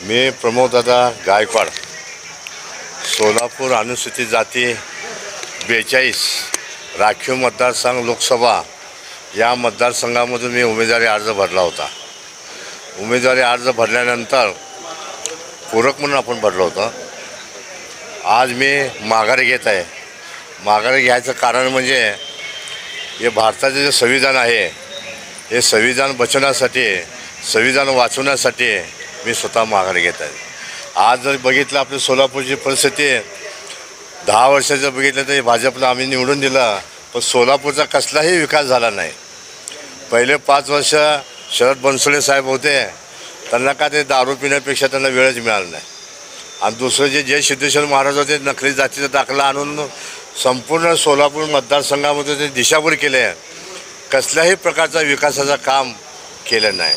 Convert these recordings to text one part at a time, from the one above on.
मी प्रमोददादा गायकवाड, सोलापूर अनुसूचित जाती 42 राखीव मतदारसंघ लोकसभा या मतदारसंघामधून मी उमेदवारी अर्ज भरला होता। उमेदवारी अर्ज भरल्यानंतर पूरक म्हणून आपण भरलं होतं। आज मी माघारी घेत आहे। माघारी घ्यायचं कारण म्हणजे हे भारताचे जे संविधान आहे, हे संविधान बचवण्यासाठी, संविधान वाचवण्यासाठी मी स्वतः माघारी घेत आहे। आज जर बघितलं आपली सोलापूरची परिस्थिती, 10 वर्षाचं बघितलं तर भाजपला आम्ही निवडून दिलं, पण सोलापूरचा कसलाही विकास झाला नाही। पहिले 5 वर्ष शरद बनसोडे साहेब होते, त्यांना का ते दारू पिण्यापेक्षा त्यांना वेळच मिळाला नाही। आणि दुसरं जे सिद्धेश्वर महाराज होते, नकली जातीचा दाखला आणून संपूर्ण सोलापूर मतदारसंघामध्ये ते दिशाभूल केले, कसल्याही प्रकारचा विकासाचं काम केलं नाही।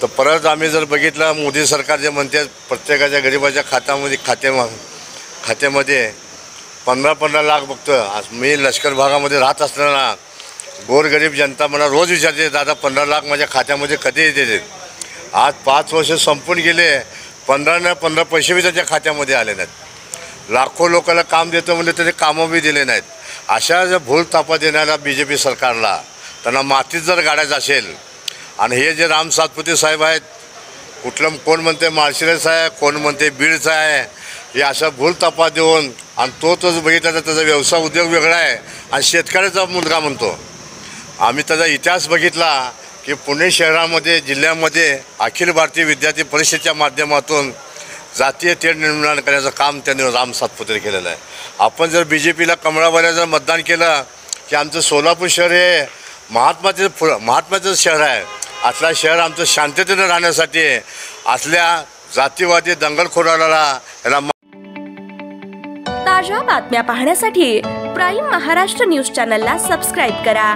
तर परत आम्ही जर बघितलं, मोदी सरकार जे म्हणते प्रत्येकाच्या गरिबाच्या खात्यामध्ये 15-15 लाख बघतो। मी लष्कर भागामध्ये राहत असताना गोरगरीब जनता मला रोज विचारते, दादा 15 लाख माझ्या खात्यामध्ये कधी येते? आज 5 वर्ष संपून गेले, 15 पैसे बी त्याच्या खात्यामध्ये आले नाहीत। लाखो लोकांना काम देतो म्हणजे तरी कामं बी दिले नाहीत। अशा जर भूल थापा देणाऱ्या BJP सरकारला त्यांना मातीत जर गाडायचं असेल, आणि हे जे राम सातपुते साहेब आहेत, कोण म्हणते माळशिरस आहे, कोण म्हणते बीडचा आहे, हे अशा भूल तपा देऊन, आणि तोच बघितला तर त्याचा व्यवसाय उद्योग वेगळा आहे आणि शेतकऱ्याचा मुलगा म्हणतो। आम्ही त्याचा इतिहास बघितला की पुणे शहरामध्ये, जिल्ह्यामध्ये अखिल भारतीय विद्यार्थी परिषदेच्या माध्यमातून जातीय तेढ निर्मूलन करण्याचं काम त्यांनी राम सातपुते केलेलं आहे। आपण जर BJPला कमळावाल्या जर मतदान केलं की आमचं सोलापूर शहर हे महात्माचं शहर आहे, असलं शहर आमचं शांततेने राहण्यासाठी असल्या जातीवादी दंगलखोराला याला। ताज्या बातम्या पाहण्यासाठी प्राईम महाराष्ट्र न्यूज चॅनलला सबस्क्राईब करा।